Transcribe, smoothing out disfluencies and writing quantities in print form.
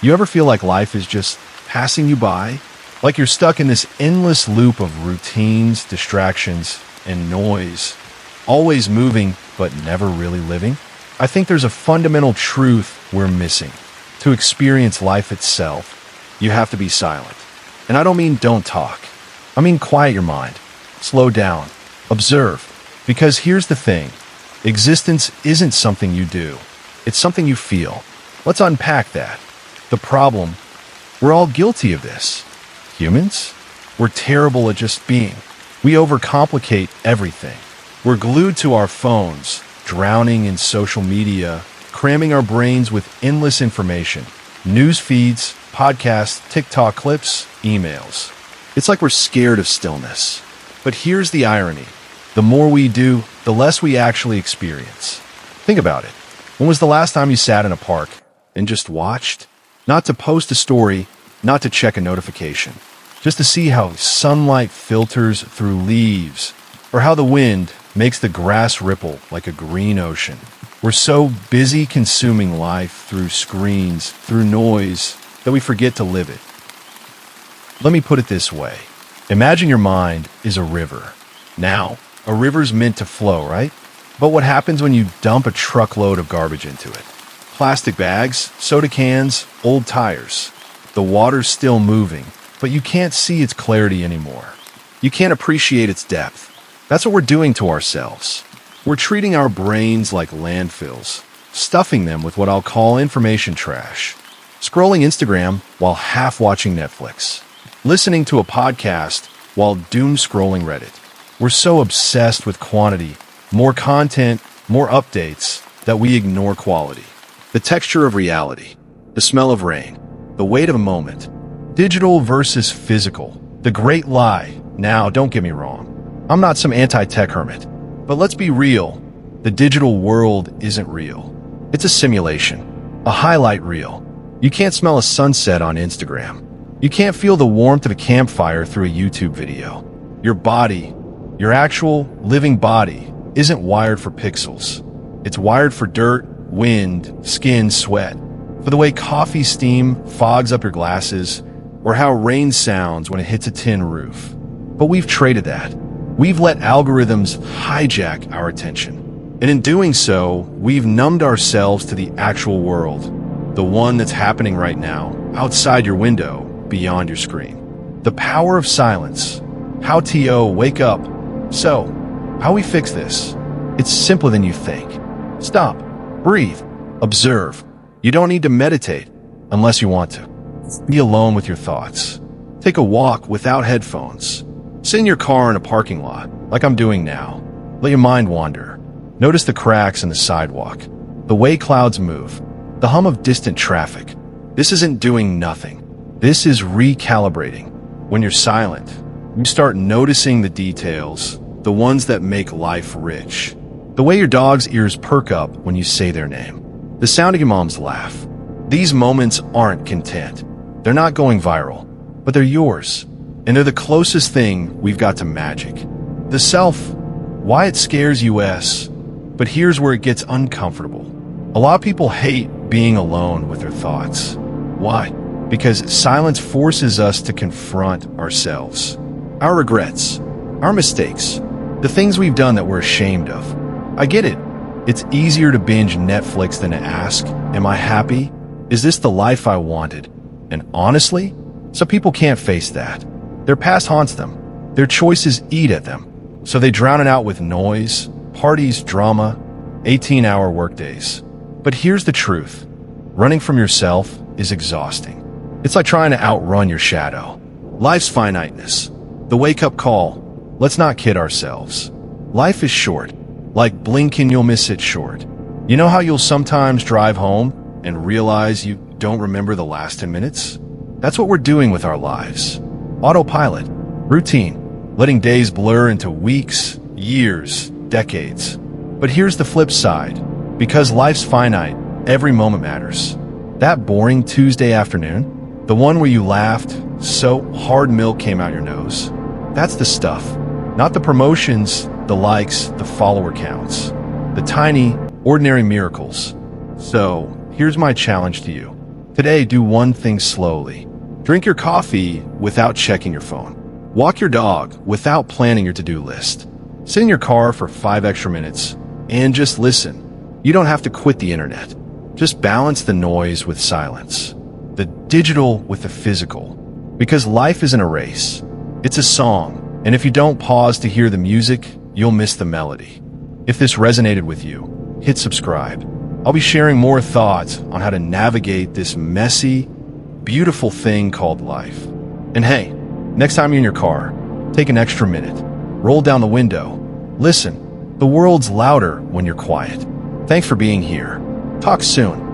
You ever feel like life is just passing you by? Like you're stuck in this endless loop of routines, distractions, and noise, always moving but never really living? I think there's a fundamental truth we're missing. To experience life itself, you have to be silent. And I don't mean don't talk. I mean quiet your mind, slow down, observe. Because here's the thing, existence isn't something you do, it's something you feel. Let's unpack that. The problem, we're all guilty of this. Humans? We're terrible at just being. We overcomplicate everything. We're glued to our phones, drowning in social media, cramming our brains with endless information. News feeds, podcasts, TikTok clips, emails. It's like we're scared of stillness. But here's the irony. The more we do, the less we actually experience. Think about it. When was the last time you sat in a park and just watched? Not to post a story, not to check a notification. Just to see how sunlight filters through leaves, or how the wind makes the grass ripple like a green ocean. We're so busy consuming life through screens, through noise, that we forget to live it. Let me put it this way. Imagine your mind is a river. Now, a river's meant to flow, right? But what happens when you dump a truckload of garbage into it? Plastic bags, soda cans, old tires. The water's still moving, but you can't see its clarity anymore. You can't appreciate its depth. That's what we're doing to ourselves. We're treating our brains like landfills, stuffing them with what I'll call information trash. Scrolling Instagram while half watching Netflix. Listening to a podcast while doom scrolling Reddit. We're so obsessed with quantity, more content, more updates, that we ignore quality. The texture of reality, the smell of rain, the weight of a moment. Digital versus physical, the great lie. Now, don't get me wrong. I'm not some anti-tech hermit. But let's be real. The digital world isn't real. It's a simulation, a highlight reel. You can't smell a sunset on Instagram. You can't feel the warmth of a campfire through a YouTube video. Your body, your actual living body, isn't wired for pixels. It's wired for dirt, wind, skin, sweat. For the way coffee steam fogs up your glasses, or how rain sounds when it hits a tin roof. But we've traded that. We've let algorithms hijack our attention. And in doing so, we've numbed ourselves to the actual world. The one that's happening right now, outside your window, beyond your screen. The power of silence. How to wake up. So, how we fix this? It's simpler than you think. Stop, breathe, observe. You don't need to meditate unless you want to. Be alone with your thoughts. Take a walk without headphones. Sit in your car in a parking lot, like I'm doing now. Let your mind wander. Notice the cracks in the sidewalk, the way clouds move, the hum of distant traffic. This isn't doing nothing. This is recalibrating. When you're silent, you start noticing the details, the ones that make life rich. The way your dog's ears perk up when you say their name. The sound of your mom's laugh. These moments aren't content. They're not going viral, but they're yours. And they're the closest thing we've got to magic. The self, why it scares us. But here's where it gets uncomfortable. A lot of people hate being alone with their thoughts. Why? Because silence forces us to confront ourselves. Our regrets, our mistakes, the things we've done that we're ashamed of. I get it. It's easier to binge Netflix than to ask, am I happy? Is this the life I wanted? And honestly, some people can't face that. Their past haunts them. Their choices eat at them. So they drown it out with noise, parties, drama, 18-hour workdays. But here's the truth. Running from yourself is exhausting. It's like trying to outrun your shadow. Life's finiteness. The wake-up call. Let's not kid ourselves. Life is short. Like blink and you'll miss it short. You know how you'll sometimes drive home and realize you don't remember the last 10 minutes? That's what we're doing with our lives. Autopilot. Routine. Letting days blur into weeks, years, decades. But here's the flip side. Because life's finite, every moment matters. That boring Tuesday afternoon, the one where you laughed so hard milk came out your nose, that's the stuff. Not the promotions, the likes, the follower counts. The tiny, ordinary miracles. So, here's my challenge to you. Today, do one thing slowly. Drink your coffee without checking your phone. Walk your dog without planning your to-do list. Sit in your car for 5 extra minutes and just listen. You don't have to quit the internet. Just balance the noise with silence, the digital with the physical. Because life isn't a race. It's a song, and if you don't pause to hear the music, you'll miss the melody. If this resonated with you, hit subscribe. I'll be sharing more thoughts on how to navigate this messy, beautiful thing called life. And hey, next time you're in your car, take an extra minute. Roll down the window. Listen. The world's louder when you're quiet. Thanks for being here. Talk soon.